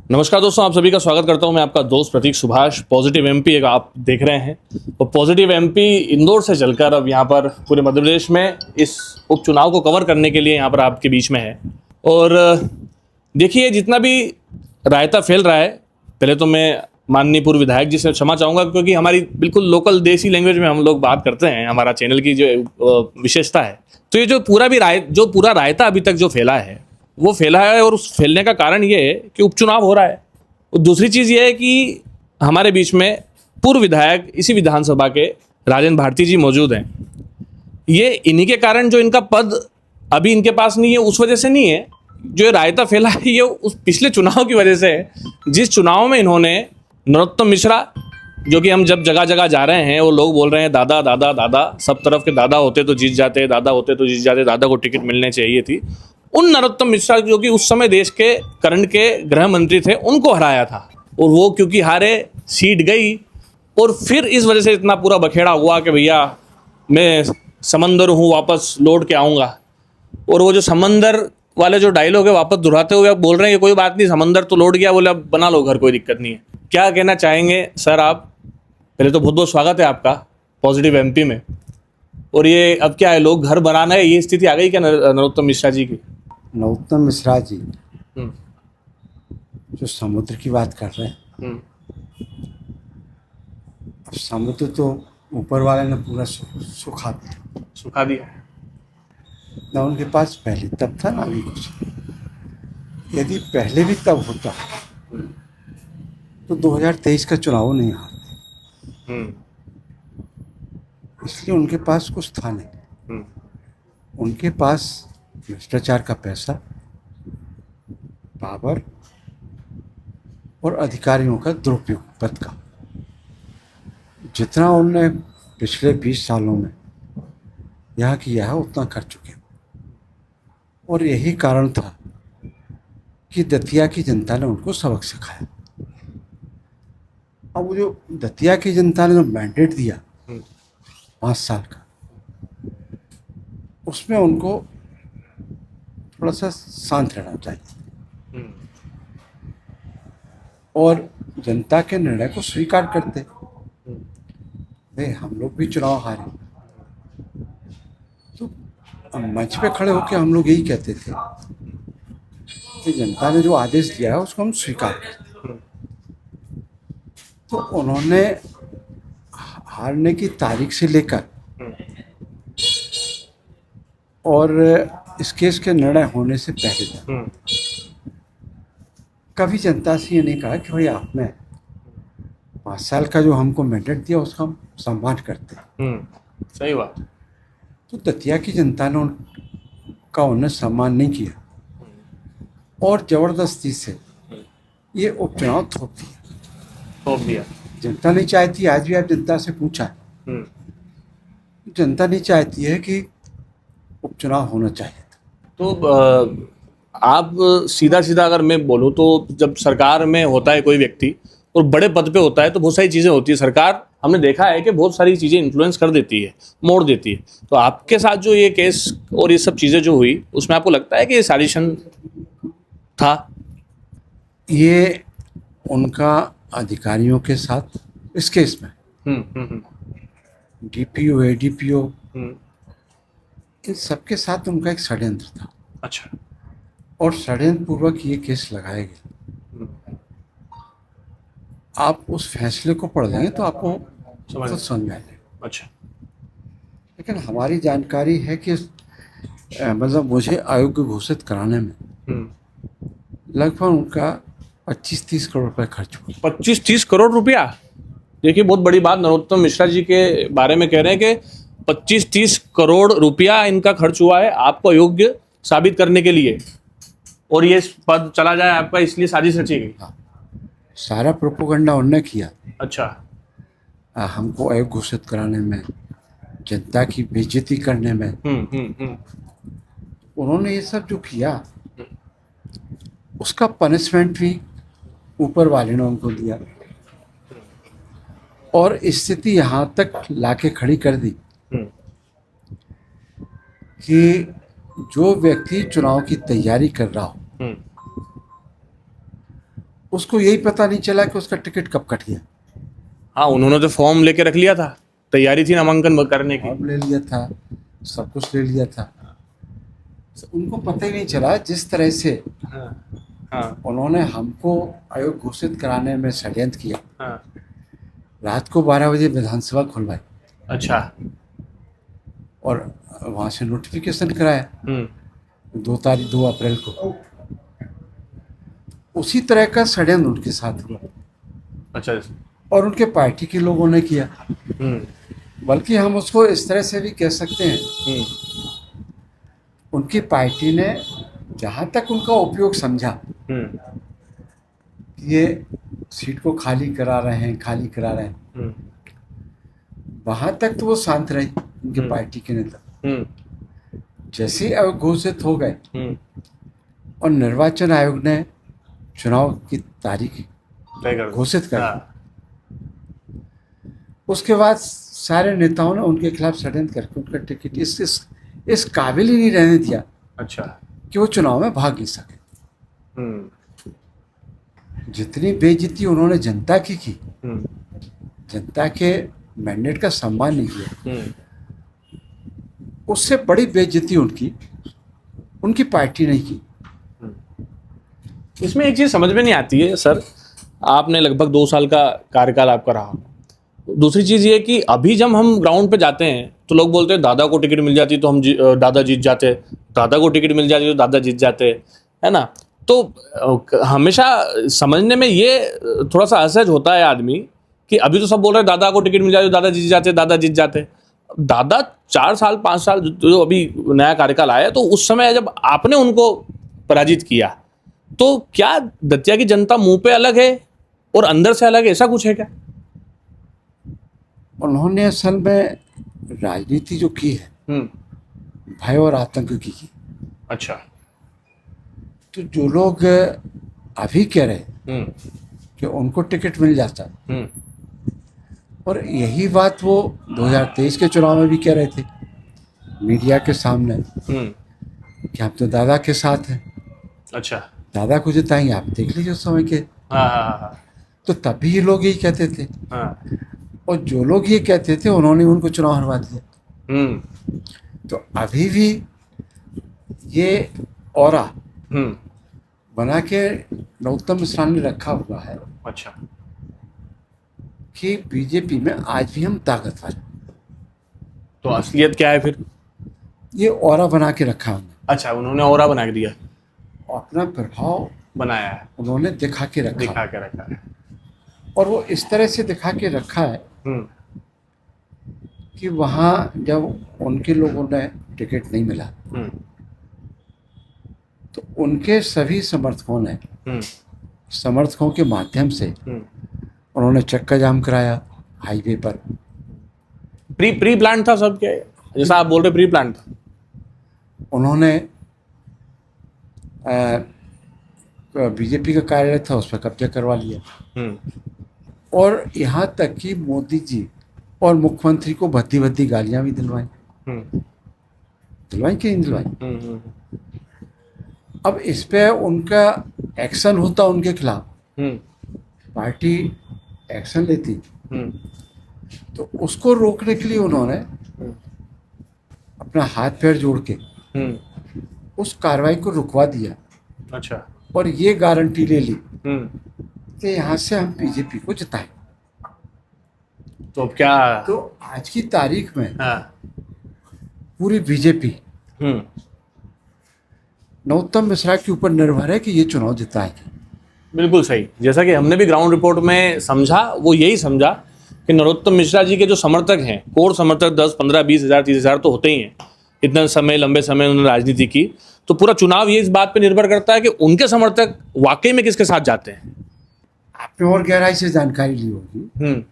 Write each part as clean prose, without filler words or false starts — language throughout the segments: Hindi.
नमस्कार दोस्तों, आप सभी का स्वागत करता हूं। मैं आपका दोस्त प्रतीक सुभाष। पॉजिटिव एमपी एक आप देख रहे हैं, और पॉजिटिव एमपी इंदौर से चलकर अब यहां पर पूरे मध्य प्रदेश में इस उपचुनाव को कवर करने के लिए यहां पर आपके बीच में है। और देखिए, जितना भी रायता फैल रहा है, पहले तो मैं माननीय पूर्व विधायक जी से क्षमा चाहूँगा, क्योंकि हमारी बिल्कुल लोकल देसी लैंग्वेज में हम लोग बात करते हैं, हमारा चैनल की जो विशेषता है। तो ये जो पूरा रायता अभी तक जो फैला है वो फैला है, और उस फैलने का कारण ये है कि उपचुनाव हो रहा है। और दूसरी चीज़ ये है कि हमारे बीच में पूर्व विधायक इसी विधानसभा के राजेंद्र भारती जी मौजूद हैं। ये इन्हीं के कारण जो इनका पद अभी इनके पास नहीं है, उस वजह से नहीं है। जो ये रायता फैला है ये उस पिछले चुनाव की वजह से है, जिस चुनाव में इन्होंने नरोत्तम मिश्रा, जो कि हम जब जगह जगह जा रहे हैं वो लोग बोल रहे हैं दादा दादा दादा, सब तरफ के दादा होते तो जीत जाते, दादा होते तो जीत जाते, दादा को टिकट मिलने चाहिए थी। उन नरोत्तम मिश्रा, जो कि उस समय देश के करंट के गृह मंत्री थे, उनको हराया था। और वो क्योंकि हारे, सीट गई, और फिर इस वजह से इतना पूरा बखेड़ा हुआ कि भैया मैं समंदर हूँ, वापस लौट के आऊँगा। और वो जो समंदर वाले जो डायलॉग है वापस दोहराते हुए आप बोल रहे हैं कि कोई बात नहीं, समंदर तो लौट गया, बोले अब बना लो घर, कोई दिक्कत नहीं है। क्या कहना चाहेंगे सर आप? पहले तो बहुत बहुत स्वागत है आपका पॉजिटिव एमपी में। और ये अब क्या है, लोग घर बनाना है, ये स्थिति आ गई क्या नरोत्तम मिश्रा जी की? नरोत्तम मिश्रा जी हम्म, जो समुद्र की बात कर रहे हैं, हम्म, अब समुद्र तो ऊपर वाले ने पूरा सुखा दिया सुखा दिया। ना। उनके पास पहले तब था ना अभी कुछ। यदि पहले भी तब होता तो 2023 का चुनाव नहीं हारते। हम्म, इसलिए उनके पास कुछ था नहीं। हम्म, उनके पास भ्रष्टाचार का पैसा, पावर और अधिकारियों का दुरुपयोग पद का, जितना उनने पिछले 20 सालों में यहाँ किया है उतना कर चुके हैं। और यही कारण था कि दतिया की जनता ने उनको सबक सिखाया। अब वो जो दतिया की जनता ने जो मैंडेट दिया 5 साल का, उसमें उनको थोड़ा सा शांत रहना चाहिए और जनता के निर्णय को स्वीकार करते। भाई हम लोग भी चुनाव हारे, तो मंच पे खड़े होकर हम लोग यही कहते थे कि जनता ने जो आदेश दिया है उसको हम स्वीकार करते। तो उन्होंने हारने की तारीख से लेकर और इस केस के निर्णय होने से पहले तक कभी जनता से ये नहीं कहा कि भाई आपने 5 साल का जो हमको मैंडेट दिया उसका हम सम्मान करते हैं। सही बात। तो दतिया की जनता ने उनका उन्हें सम्मान नहीं किया और ज़बरदस्ती से ये उपचुनाव थोप दिया। जनता नहीं चाहती, आज भी आप जनता से पूछा, जनता नहीं चाहती है कि उपचुनाव होना चाहिए। तो आप सीधा सीधा अगर मैं बोलूँ तो जब सरकार में होता है कोई व्यक्ति और बड़े पद पे होता है तो बहुत सारी चीज़ें होती है। सरकार, हमने देखा है कि बहुत सारी चीज़ें इन्फ्लुएंस कर देती है, मोड़ देती है। तो आपके साथ जो ये केस और ये सब चीज़ें जो हुई, उसमें आपको लगता है कि ये साजिशन था? ये उनका अधिकारियों के साथ इस केस में डीपीओ, एडीपीओ, इन सबके साथ उनका एक षड्यंत्र था। अच्छा। और षड्यंत्र पूर्वक ये केस लगाया गया। आप उस फैसले को पढ़ लेंगे तो आपको समझ में आ जाएगा। अच्छा। लेकिन हमारी जानकारी है कि मतलब मुझे अयोग्य घोषित कराने में लगभग उनका 25-30 करोड़ रुपए खर्च हुआ। 25-30 करोड़ रुपया? देखिए, बहुत बड़ी बात नरोत्तम मिश्रा जी के बारे में कह रहे हैं कि 25-30 करोड़ रुपया इनका खर्च हुआ है आपको अयोग्य साबित करने के लिए, और ये पद चला जाए आपका, इसलिए साजिश रची गई। हाँ, सारा प्रोपोगंडा उन्होंने किया। अच्छा। हमको अयोग्य घोषित कराने में, जनता की बेइज्जती करने में। उन्होंने ये सब जो किया उसका पनिशमेंट भी ऊपर वाले ने उनको दिया, और स्थिति यहाँ तक लाके खड़ी कर दी कि जो व्यक्ति चुनाव की तैयारी कर रहा हो उसको यही पता नहीं चला कि उसका टिकट कब कट गया। हाँ, उन्होंने तो फॉर्म लेके रख लिया था, तैयारी थी नामांकन करने की। फॉर्म ले लिया था, सब कुछ ले लिया था, उनको पता ही नहीं चला। जिस तरह से हाँ हाँ उन्होंने हमको आयोग घोषित कराने में षड्यंत्र किया, हाँ। रात को 12 बजे विधानसभा खुलवाई अच्छा। और वहाँ से नोटिफिकेशन कराया 2 अप्रैल को। उसी तरह का षड्यंत्र उनके साथ हुआ अच्छा। और उनके पार्टी के लोगों ने किया। बल्कि हम उसको इस तरह से भी कह सकते हैं, उनकी पार्टी ने जहाँ तक उनका उपयोग समझा कि ये सीट को खाली करा रहे हैं, वहाँ तक तो वो शांत रही उनकी पार्टी के नेता। जैसे ही आयोग घोषित हो गए और निर्वाचन आयोग ने चुनाव की तारीख घोषित कर, उसके बाद सारे नेताओं ने उनके खिलाफ षड्यंत्र करके उनका टिकट इस काबिल ही नहीं रहने दिया। अच्छा। कि वो चुनाव में भाग ले सके। जितनी बेइज्जती उन्होंने जनता की जनता के मैंडेट का सम्मान नहीं किया, उससे बड़ी बेइज्जती उनकी पार्टी ने की। इसमें एक चीज़ समझ में नहीं आती है सर, आपने लगभग 2 साल का कार्यकाल आपका रहा। दूसरी चीज़ ये कि अभी जब हम ग्राउंड पे जाते हैं तो लोग बोलते हैं दादा को टिकट मिल जाती तो हम दादा जीत जाते, दादा को टिकट मिल जाती तो दादा जीत जाते, है ना। तो हमेशा समझने में ये थोड़ा सा असहज होता है आदमी कि अभी तो सब बोल रहे हैं दादा को टिकट मिल जाती तो दादा जीत जाते, दादा जीत जाते। दादा 4 साल 5 साल जो अभी नया कार्यकाल आया, तो उस समय जब आपने उनको पराजित किया, तो क्या दतिया की जनता मुंह पे अलग है और अंदर से अलग है, ऐसा कुछ है क्या? उन्होंने असल में राजनीति जो की है भय और आतंक की। अच्छा। तो जो लोग अभी कह रहे कि उनको टिकट मिल जाता, और यही बात वो 2023 के चुनाव में भी कह रहे थे मीडिया के सामने कि हम तो दादा के साथ हैं। अच्छा। दादा को जिताएंगे, आप देख लीजिए उस समय के। हाँ। तो तभी ये लोग यही कहते थे। हाँ। और जो लोग ये कहते थे उन्होंने उनको चुनाव हरवा दिया। तो अभी भी ये ऑरा बना के नरोत्तम मिश्रा ने रखा हुआ है। अच्छा। कि बीजेपी में आज भी हम ताकतवर हैं। तो असलियत क्या है फिर? ये ऑरा बना के रखा है। अच्छा, उन्होंने ऑरा बना के दिया, अपना प्रभाव बनाया है, उन्होंने दिखा के रखा है। और वो इस तरह से दिखा के रखा है कि वहाँ जब उनके लोगों ने टिकट नहीं मिला तो उनके सभी समर्थकों के माध्यम से उन्होंने चक्का जाम कराया हाईवे पर। प्री प्लान था सब, क्या जैसा आप बोल रहे प्री प्लान था? उन्होंने बीजेपी का कार्यालय था उस पर कब्जा करवा लिया। और यहाँ तक कि मोदी जी और मुख्यमंत्री को भद्दी भद्दी गालियाँ भी दिलवाई कि नहीं दिलवाई। अब इस पे उनका एक्शन होता उनके खिलाफ, पार्टी एक्शन लेती, तो उसको रोकने के लिए उन्होंने अपना हाथ पैर जोड़ के उस कार्रवाई को रुकवा दिया। अच्छा। और ये गारंटी ले ली कि यहाँ से हम बीजेपी को जिताएं। तो अब क्या? तो आज की तारीख में हाँ। पूरी बीजेपी नरोत्तम मिश्रा के ऊपर निर्भर है कि ये चुनाव जिताएंगे। बिल्कुल सही। जैसा कि हमने भी ग्राउंड रिपोर्ट में समझा, वो यही समझा कि नरोत्तम मिश्रा जी के जो समर्थक हैं, कोर समर्थक 10, 15, 20 हज़ार 30 हज़ार तो होते ही हैं। इतना समय, लंबे समय उन्होंने राजनीति की, तो पूरा चुनाव ये इस बात पे निर्भर करता है कि उनके समर्थक वाकई में किसके साथ जाते हैं। आपने और गहराई से जानकारी ली होगी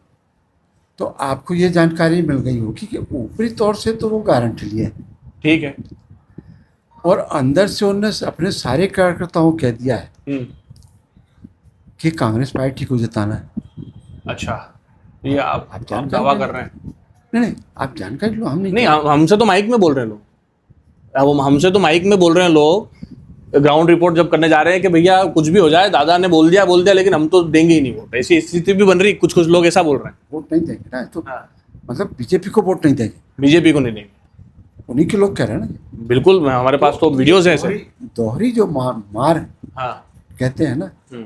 तो आपको ये जानकारी मिल गई होगी कि ऊपरी तौर से तो वो गारंटी लिए, ठीक है, और अंदर से उन्होंने अपने सारे कार्यकर्ताओं को कह दिया है कि कांग्रेस पार्टी को जिताना है। अच्छा, ये आप दावा कर रहे हैं? नहीं, आप जानकारी लो। हम नहीं, हमसे तो माइक में बोल रहे हैं लोग, अब हमसे तो माइक में बोल रहे हैं लोग ग्राउंड रिपोर्ट जब करने जा रहे हैं कि भैया कुछ भी हो जाए, दादा ने बोल दिया लेकिन हम तो देंगे ही नहीं वोट, ऐसी स्थिति भी बन रही, कुछ लोग ऐसा बोल रहे हैं। वोट नहीं देंगे ना, तो हाँ, मतलब बीजेपी को वोट नहीं देंगे, बीजेपी को नहीं देंगे, उन्हीं के लोग कह रहे हैं ना। बिल्कुल, हमारे पास तो वीडियोज हैं ऐसे। दोहरी जो मार हाँ। कहते हैं ना, हम्म,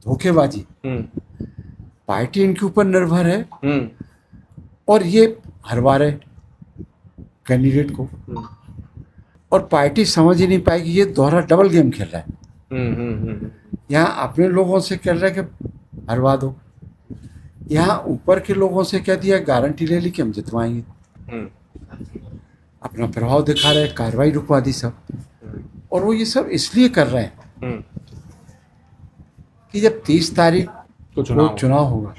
धोखेबाजी, हम्म, पार्टी इनके ऊपर निर्भर है हम्म, और ये हरवा रहे कैंडिडेट को, और पार्टी समझ ही नहीं पाएगी ये दोहरा डबल गेम खेल रहा है। यहाँ अपने लोगों से कह रहा है कि हरवा दो, यहाँ ऊपर के लोगों से कह दिया गारंटी ले ली कि हम जितवाएंगे, अपना प्रभाव दिखा रहे, कार्रवाई रुकवा दी सब। और वो ये सब इसलिए कर रहे हैं कि जब 30 तारीख को चुनाव होगा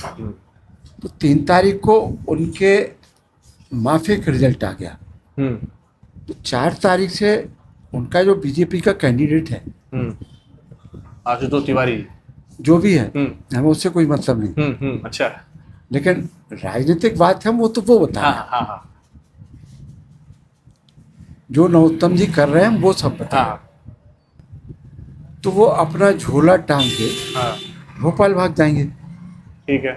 तो 3 तारीख को उनके माफिक रिजल्ट आ गया, तो 4 तारीख से उनका जो बीजेपी का कैंडिडेट है आशुतोष तिवारी जो भी है, हमें उससे कोई मतलब नहीं। अच्छा, लेकिन राजनीतिक बात है वो तो वो बता रहे हैं। हाँ, हाँ, जो नरोत्तम जी कर रहे हैं वो सब बता रहे हैं। तो वो अपना झोला टांग के हाँ, भोपाल भाग जाएंगे, ठीक है,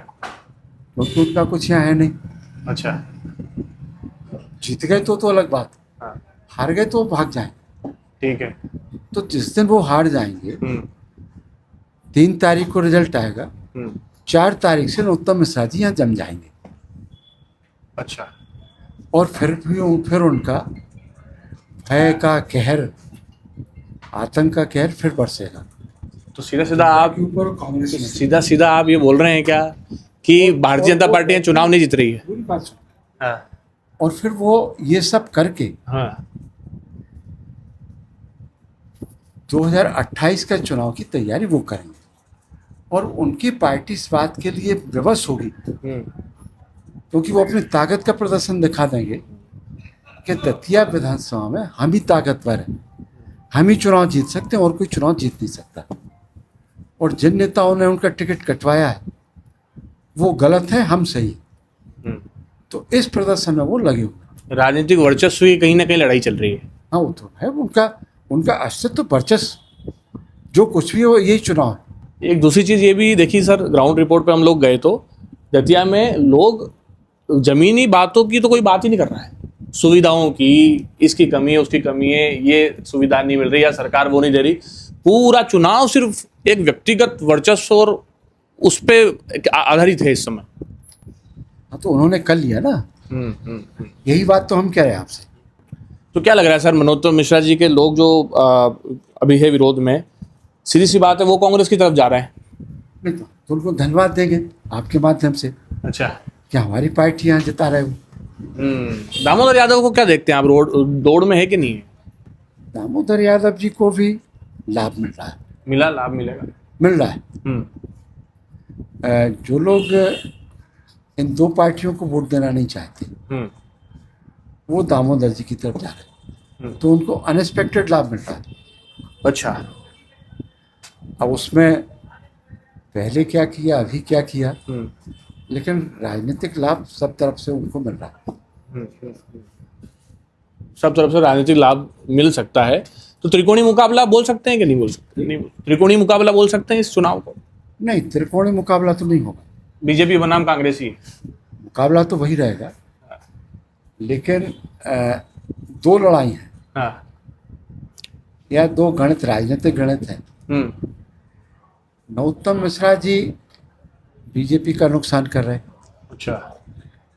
क्योंकि उनका कुछ यहाँ है नहीं। अच्छा, जीत गए तो अलग बात, हाँ, हार गए तो भाग जाए। ठीक है, तो जिस दिन वो हार जाएंगे 3 तारीख को रिजल्ट आएगा, 4 तारीख से नरोत्तम मिश्रा जी यहाँ जम जाएंगे। अच्छा, और फिर उनका भय का कहर, आतंक का कहर फिर बरसेगा। तो सीधा आप ऊपर कांग्रेस में सीधा आप ये बोल रहे हैं क्या कि भारतीय जनता पार्टी चुनाव नहीं जीत रही है? पूरी बात सुन। हाँ, और फिर वो ये सब करके हाँ, 2028 का चुनाव की तैयारी वो करेंगे, और उनकी पार्टी इस बात के लिए विवश होगी क्योंकि वो अपनी ताकत का प्रदर्शन दिखा देंगे कि दतिया विधानसभा में हम ही ताकतवर हैं, हम ही चुनाव जीत सकते हैं और कोई चुनाव जीत नहीं सकता। और जिन नेताओं ने उनका टिकट कटवाया है वो गलत है, हम सही। तो इस प्रदर्शन में वो लगे हुए। राजनीतिक वर्चस्व की कहीं ना कहीं लड़ाई चल रही है। हाँ, वो तो है, उनका अस्तित्व वर्चस्व जो कुछ भी हो यही चुनाव है। एक दूसरी चीज़ ये भी देखी सर, ग्राउंड रिपोर्ट पे हम लोग गए तो दतिया में लोग जमीनी बातों की तो कोई बात ही नहीं कर रहा है, सुविधाओं की, इसकी कमी है, उसकी कमी है, ये सुविधा नहीं मिल रही या सरकार वो नहीं दे रही। पूरा चुनाव सिर्फ एक व्यक्तिगत वर्चस्व और उस पर आधारित है इस समय। हाँ, तो उन्होंने कर लिया ना। यही बात तो हम कह रहे हैं आपसे। तो क्या लग रहा है सर, मनोत्तम मिश्रा जी के लोग जो अभी है विरोध में, सीधी सी बात है वो कांग्रेस की तरफ जा रहे हैं? नहीं तो उनको धन्यवाद देंगे आपके माध्यम से। अच्छा, क्या हमारी पार्टी यहाँ जिता रहे हो। दामोदर यादव को क्या देखते हैं आप, दौड़ में है कि नहीं है? दामोदर यादव जी को भी लाभ मिल रहा है। लाभ मिलेगा, मिल रहा है। जो लोग इन 2 पार्टियों को वोट देना नहीं चाहते वो दामोदर जी की तरफ जा रहे हैं, तो उनको अनएक्सपेक्टेड लाभ मिल रहा है। अच्छा, अब उसमें पहले क्या किया, अभी क्या किया, लेकिन राजनीतिक लाभ सब तरफ से उनको मिल रहा है। सब तरफ से राजनीतिक लाभ मिल सकता है। तो त्रिकोणीय मुकाबला बोल सकते हैं कि नहीं बोल सकते? नहीं, त्रिकोणीय मुकाबला बोल सकते हैं इस चुनाव को? नहीं, त्रिकोणीय मुकाबला तो नहीं होगा। बीजेपी बनाम कांग्रेस ही मुकाबला तो वही रहेगा, लेकिन 2 लड़ाई हैं। हाँ, या 2 गणित, राजनीतिक गणित है। नरोत्तम मिश्रा जी बीजेपी का नुकसान कर रहे हैं, अच्छा,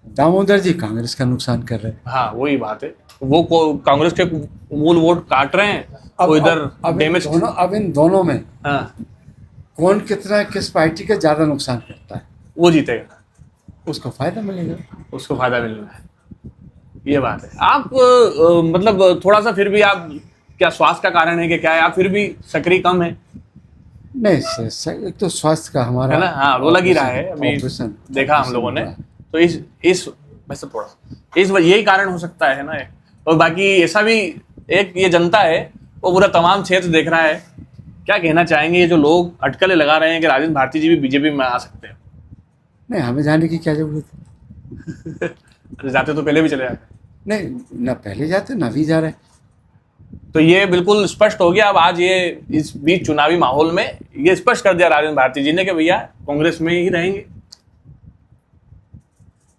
दामोदर जी कांग्रेस का नुकसान कर रहे हैं। हाँ, वही बात है, वो कांग्रेस के मूल वोट काट रहे हैं, वो इधर डैमेज। अब इन दोनों में हाँ, कौन कितना किस पार्टी का ज्यादा नुकसान करता है वो जीतेगा, उसको फायदा मिलेगा। उसको फायदा मिलना है, ये बात है। आप मतलब थोड़ा सा फिर भी आप, क्या स्वास्थ्य का कारण है कि क्या है, आप फिर भी सक्रिय कम है? नहीं, एक तो स्वास्थ्य का हमारा है ना, हाँ, वो लग ही रहा है, अभी देखा हम लोगों ने। तो इस वैसे थोड़ा इस यही कारण हो सकता है ना। और बाकी ऐसा भी एक ये जनता है वो पूरा तमाम क्षेत्र देख रहा है। क्या कहना चाहेंगे ये जो लोग अटकलें लगा रहे हैं कि राजेंद्र भारती जी भी बीजेपी में आ सकते हैं? नहीं, हमें जाने की क्या जरूरत है। जाते तो पहले भी चले जाते। नहीं, ना पहले जाते ना भी जा रहे। तो ये बिल्कुल स्पष्ट हो गया अब आज ये इस बीच चुनावी माहौल में ये स्पष्ट कर दिया राजेंद्र भारती जी ने कि भैया कांग्रेस में ही रहेंगे।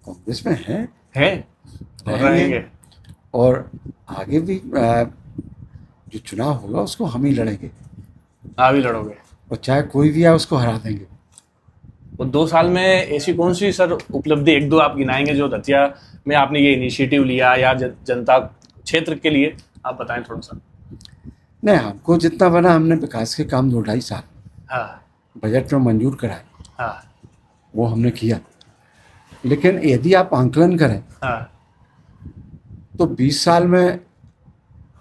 कांग्रेस में है और रहेंगे और आगे भी जो चुनाव होगा उसको हम ही लड़ेंगे। आप ही लड़ोगे और चाहे कोई भी आए उसको हरा देंगे। तो 2 साल में ऐसी कौन सी सर उपलब्धि 1-2 आप गिनाएंगे जो दतिया में आपने ये इनिशिएटिव लिया या जनता क्षेत्र के लिए आप बताएं थोड़ा सा। नहीं, हमको जितना बना हमने विकास के काम 2-2.5 साल हाँ बजट में मंजूर कराए, हाँ वो हमने किया। लेकिन यदि आप आंकलन करें हाँ तो 20 साल में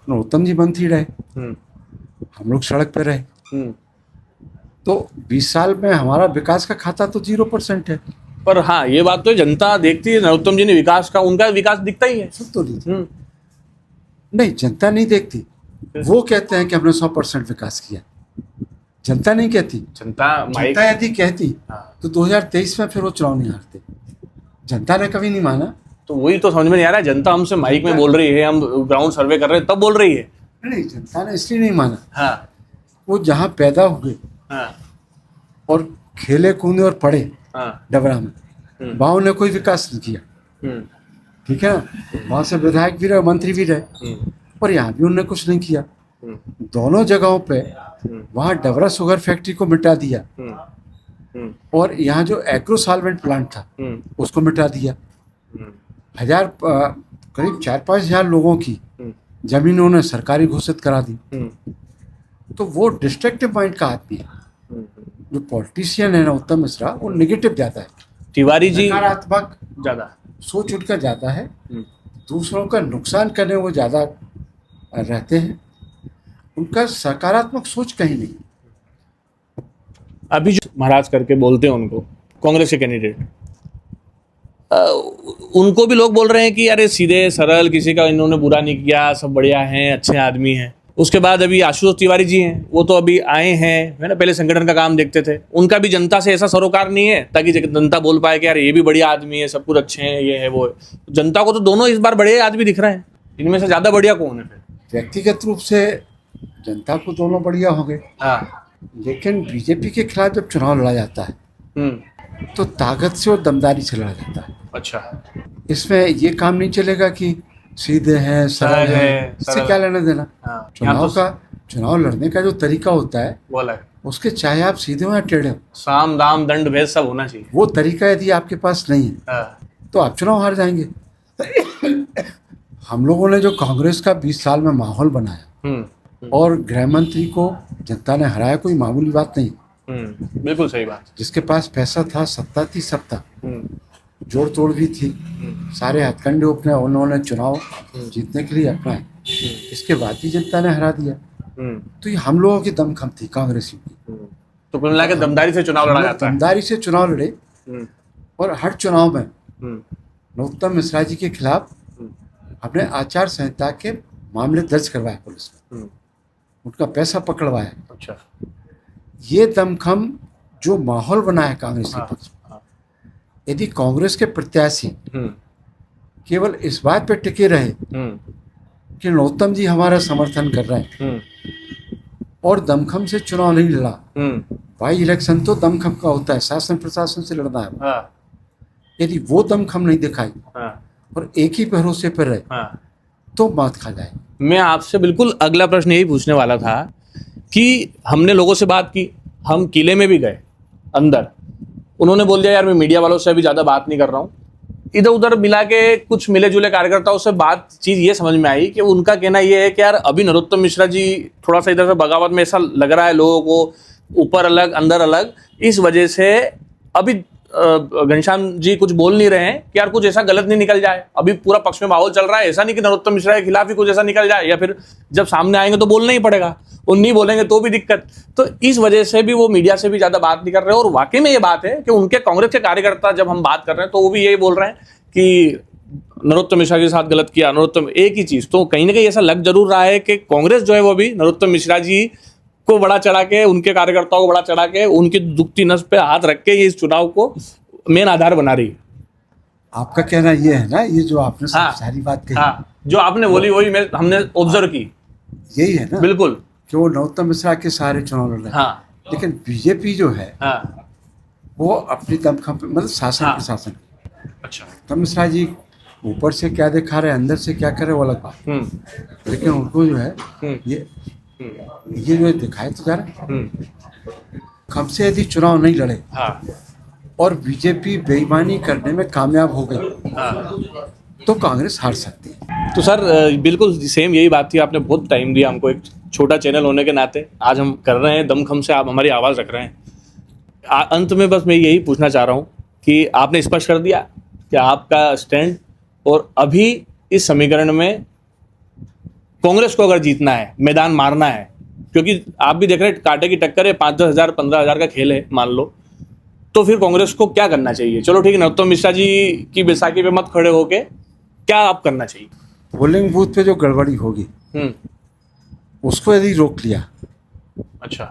नरोत्तम जी मंत्री रहे, हम लोग सड़क पे रहे, तो 20 साल में हमारा विकास का खाता तो 0% है। पर हाँ ये बात तो जनता देखती है, नरोत्तम जी ने विकास का, उनका विकास दिखता ही है। सब तो नहीं, जनता नहीं देखती। वो कहते हैं कि हमने 100% विकास किया, जनता नहीं कहती। जनता यदि कहती तो 2023 में फिर वो चुनाव नहीं हारते। जनता ने कभी नहीं माना। तो वही तो समझ में नहीं आ रहा है, जनता हमसे माइक में बोल रही है, हम ग्राउंड सर्वे कर रहे हैं तब बोल रही है। नहीं, जनता ने इसलिए नहीं माना। हाँ वो जहाँ पैदा हुए और खेले कूदे और पढ़े डबरा में, वहाँ उन्हें कोई विकास नहीं किया। ठीक है ना, वहाँ से विधायक भी रहे, मंत्री भी रहे, और यहाँ भी उन्होंने कुछ नहीं किया। दोनों जगहों पे वहाँ डबरा शुगर फैक्ट्री को मिटा दिया और यहाँ जो एग्रो सॉल्वेंट प्लांट था उसको मिटा दिया। करीब 4-5 हजार लोगों की जमीन उन्होंने सरकारी घोषित करा दी। तो वो डिस्ट्रक्टिव माइंड का आदमी है। जो पॉलिटिशियन है ना उत्तम मिश्रा, वो नेगेटिव जाता है। तिवारी जी नकारात्मक ज्यादा सोच उठकर जाता है, दूसरों का नुकसान करने वो ज़्यादा रहते हैं। उनका सकारात्मक सोच कहीं नहीं। अभी जो महाराज करके बोलते हैं उनको कांग्रेस के कैंडिडेट, उनको भी लोग बोल रहे हैं कि अरे सीधे सरल, किसी का इन्होंने बुरा नहीं किया, सब बढ़िया हैं, अच्छे आदमी हैं। उसके बाद अभी आशुतोष तिवारी जी हैं, वो तो अभी आए हैं, है ना, पहले संगठन का काम देखते थे। उनका भी जनता से ऐसा सरोकार नहीं है ताकि जनता बोल पाए कि यार ये भी बढ़िया आदमी है, सब कुछ अच्छे हैं, ये है वो है। जनता को तो दोनों इस बार बढ़िया आदमी दिख रहे हैं। इनमें से ज्यादा बढ़िया कौन है फिर? व्यक्तिगत रूप से जनता को दोनों बढ़िया होंगे, लेकिन बीजेपी के खिलाफ जब चुनाव लड़ा जाता है तो ताकत से और दमदारी से लड़ा जाता है। अच्छा, इसमें ये काम नहीं चलेगा कि सीधे हैं, सरल है, इससे क्या लेना देना। चुनाव लड़ने का जो तरीका होता है बोला है, उसके चाहे आप सीधे हो या टेढ़े हो, साम दाम दंड भेद सब होना चाहिए। वो तरीका यदि आपके पास नहीं है तो आप चुनाव हार जाएंगे। हम लोगों ने जो कांग्रेस का 20 साल में माहौल बनाया और गृह मंत्री को जनता ने हराया, कोई मामूली बात नहीं। बिल्कुल सही बात। जिसके पास पैसा था, सत्ता थी, सब था, जोड़ तोड़ भी थी, सारे हथकंडे अपने उन्होंने चुनाव जीतने के लिए अपनाए। इसके बाद ही जनता ने हरा दिया। तो ये हम लोगों की दमखम थी, कांग्रेसियों की। तो कुल मिला के दमदारी से चुनाव लड़ा जाता है। दमदारी से चुनाव लड़े और हर चुनाव में नरोत्तम मिश्रा जी के खिलाफ अपने आचार संहिता के मामले दर्ज करवाए पुलिस में, उनका पैसा पकड़वाया। अच्छा, ये दमखम जो माहौल बना है कांग्रेस के पक्ष में, यदि कांग्रेस के प्रत्याशी केवल इस बात पे टिके रहे कि नरोत्तम जी हमारा समर्थन कर रहे हैं और दमखम से चुनाव नहीं लड़ा, भाई इलेक्शन तो दमखम का होता है, शासन प्रशासन से लड़ना है। यदि वो दमखम नहीं दिखाई और एक ही भरोसे पर रहे तो मात खा जाए। मैं आपसे बिल्कुल अगला प्रश्न यही पूछने वाला था कि हमने लोगों से बात की, हम किले में भी गए अंदर, उन्होंने बोल दिया यार मैं मीडिया वालों से अभी ज़्यादा बात नहीं कर रहा हूँ। इधर उधर मिला के कुछ मिले जुले कार्यकर्ताओं से बात चीज़ ये समझ में आई कि उनका कहना ये है कि यार अभी नरोत्तम मिश्रा जी थोड़ा सा इधर से बगावत में ऐसा लग रहा है लोगों को, ऊपर अलग अंदर अलग, इस वजह से अभी घनश्याम जी कुछ बोल नहीं रहे हैं कि यार कुछ ऐसा गलत नहीं निकल जाए। अभी पूरा पक्ष में माहौल चल रहा है, ऐसा नहीं कि नरोत्तम मिश्रा के खिलाफ ही कुछ ऐसा निकल जाए, या फिर जब सामने आएंगे तो बोलना ही पड़ेगा, और नहीं बोलेंगे तो भी दिक्कत। तो इस वजह से भी वो मीडिया से भी ज्यादा बात नहीं कर रहे। और वाकई में ये बात है कि उनके कांग्रेस के कार्यकर्ता जब हम बात कर रहे हैं तो वो भी यही बोल रहे हैं कि नरोत्तम मिश्रा के साथ गलत किया, नरोत्तम एक ही चीज। तो कहीं ना कहीं ऐसा लग जरूर रहा है कि कांग्रेस जो है वो भी नरोत्तम मिश्रा जी को बड़ा चढ़ा के, उनके कार्यकर्ताओं को बड़ा चढ़ा के, उनकी दुखती नस पे हाथ रख के ये इस चुनाव को मेन आधार बना रही है। आपका कहना ये है ना, ये जो आपने सारी बात कही, जो आपने बोली वही हमने ऑब्जर्व की। यही है ना बिल्कुल। कि वो नरोत्तम मिश्रा के सारे चुनाव लड़ रहे हैं। हाँ लेकिन बीजेपी जो है हाँ। वो अपनी दमखम पे मतलब शासन हाँ। प्रशासन, अच्छा। नरोत्तम मिश्रा जी ऊपर से क्या दिखा रहे हैं, अंदर से क्या करे वो अलग बात। लेकिन उनको जो है ये जो दिखाए तो जा रहा है, हमसे यदि चुनाव नहीं लड़े हाँ और बीजेपी बेईमानी करने में कामयाब हो गई हाँ। तो कांग्रेस हार सकती है। तो सर बिल्कुल सेम यही बात थी, आपने बहुत टाइम दिया हमको, एक छोटा चैनल होने के नाते आज हम कर रहे हैं दमखम से, आप हमारी आवाज़ रख रहे हैं। अंत में बस मैं यही पूछना चाह रहा हूँ कि आपने स्पष्ट कर दिया कि आपका स्टैंड, और अभी इस समीकरण में कांग्रेस को अगर जीतना है, मैदान मारना है, क्योंकि आप भी देख रहे हैं कांटे की टक्कर है, 5-10 हज़ार 15 हज़ार का खेल है मान लो, तो फिर कांग्रेस को क्या करना चाहिए? चलो ठीक है, नरोत्तम मिश्रा जी की बैसाखी पे मत खड़े होके क्या आप करना चाहिए? पोलिंग बूथ पे जो गड़बड़ी होगी उसको यदि रोक लिया अच्छा,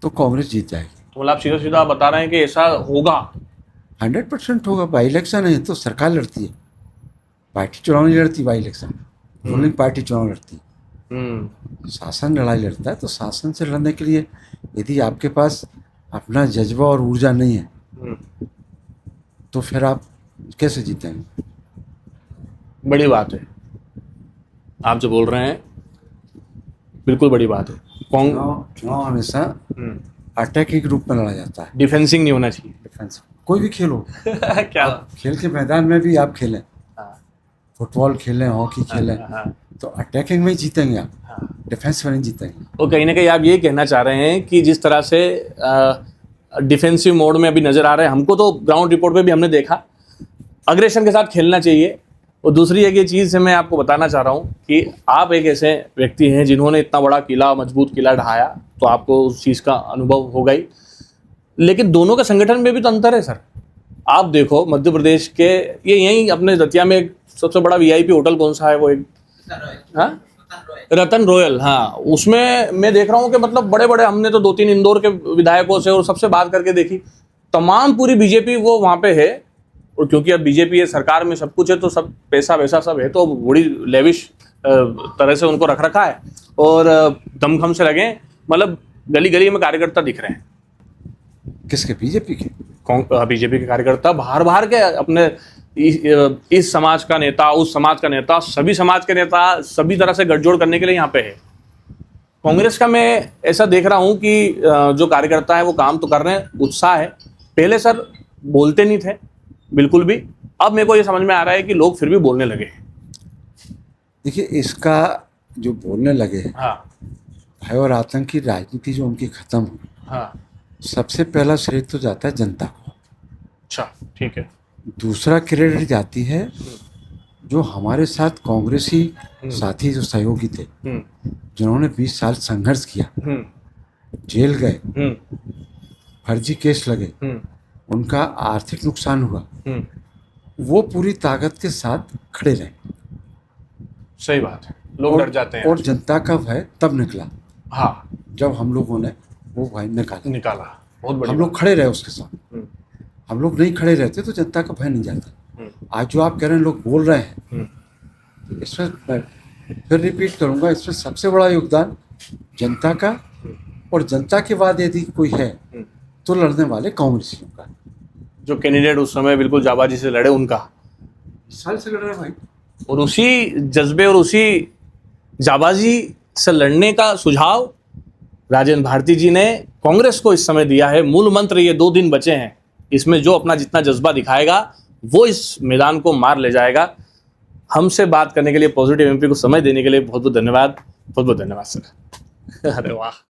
तो कांग्रेस जीत जाएगी। तो मतलब आप सीधा सीधा बता रहे हैं कि ऐसा होगा? 100% होगा। बाई इलेक्शन है तो सरकार लड़ती है, पार्टी चुनाव नहीं लड़ती। बाई इलेक्शन रूलिंग पार्टी चुनाव लड़ती है, शासन लड़ाई लड़ता है। तो शासन से लड़ने के लिए यदि आपके पास अपना जज्बा और ऊर्जा नहीं है तो फिर आप कैसे जीतेंगे? बड़ी बात है आप जो बोल रहे हैं, बिल्कुल बड़ी बात है। चुनाव हमेशा अटैकिंग रूप में लड़ा जाता है, डिफेंसिंग नहीं होना चाहिए। डिफेंस कोई भी खेल हो। क्या? खेल के मैदान में भी आप खेलें, हाँ, फुटबॉल खेलें, हॉकी खेलें, हाँ, तो अटैकिंग में ही जीतेंगे आप, हाँ। डिफेंस में नहीं जीतेंगे। और कहीं ना कहीं आप ये कहना चाह रहे हैं कि जिस तरह से डिफेंसिव मोड में अभी नजर आ रहे हैं हमको, तो ग्राउंड रिपोर्ट पे भी हमने देखा अग्रेशन के साथ खेलना चाहिए। और दूसरी एक ये चीज़ है मैं आपको बताना चाह रहा हूँ कि आप एक ऐसे व्यक्ति हैं जिन्होंने इतना बड़ा किला, मजबूत किला ढाया, तो आपको उस चीज़ का अनुभव होगा ही। लेकिन दोनों के संगठन में भी तो अंतर है सर। आप देखो मध्य प्रदेश के, ये यहीं अपने दतिया में एक सबसे बड़ा वीआईपी होटल कौन सा है, वो एक हाँ रतन रॉयल, हाँ, उसमें मैं देख रहा हूँ कि मतलब बड़े बड़े, हमने तो 2-3 इंदौर के विधायकों से और सबसे बात करके देखी, तमाम पूरी बीजेपी वो वहाँ पे है। और क्योंकि अब बीजेपी है, सरकार में सब कुछ है, तो सब पैसा वैसा सब है, तो बड़ी लेविश तरह से उनको रख रखा है और दमखम से लगे, मतलब गली गली में कार्यकर्ता दिख रहे हैं। किसके? बीजेपी के? बीजेपी के कार्यकर्ता बाहर बाहर के अपने इस समाज का नेता, उस समाज का नेता, सभी समाज के नेता, सभी तरह से गठजोड़ करने के लिए यहाँ पे है। कांग्रेस का मैं ऐसा देख रहा हूँ कि जो कार्यकर्ता है वो काम तो कर रहे हैं, उत्साह है। पहले सर बोलते नहीं थे बिल्कुल भी, अब मेरे को ये समझ में आ रहा है कि लोग फिर भी बोलने लगे हैं। देखिए, इसका जो बोलने लगे हैं, हाँ भय और आतंक की राजनीति जो उनकी खत्म हो, हाँ। सबसे पहला श्रेय तो जाता है जनता को। अच्छा, ठीक है। दूसरा क्रेडिट जाती है जो हमारे साथ कांग्रेसी साथी, जो सहयोगी थे, जिन्होंने 20 साल संघर्ष किया, जेल गए, फर्जी केस लगे, उनका आर्थिक नुकसान हुआ, वो पूरी ताकत के साथ खड़े रहे। सही बात है, लोग डर जाते हैं। और जनता का भय तब निकला, हाँ, जब हम लोगों ने वो भय निकाला। बहुत बड़ी हम लोग खड़े रहे उसके साथ। हम लोग नहीं खड़े रहते तो जनता का भय नहीं जाता। आज जो आप कह रहे हैं लोग बोल रहे हैं, इसमें मैं फिर रिपीट करूंगा, इसमें सबसे बड़ा योगदान जनता का, और जनता के बाद यदि कोई है तो लड़ने वाले कांग्रेसियों का। जो कैंडिडेट उस समय बिल्कुल जाबाजी से लड़े, उनका साल से लड़ रहे हैं भाई। और उसी जज्बे और उसी जाबाजी से लड़ने का सुझाव राजेंद्र भारती जी ने कांग्रेस को इस समय दिया है। मूल मंत्र ये 2 दिन बचे हैं, इसमें जो अपना जितना जज्बा दिखाएगा वो इस मैदान को मार ले जाएगा। हमसे बात करने के लिए, पॉजिटिव एमपी को समय देने के लिए बहुत बहुत धन्यवाद। बहुत बहुत धन्यवाद सर। अरे वाह।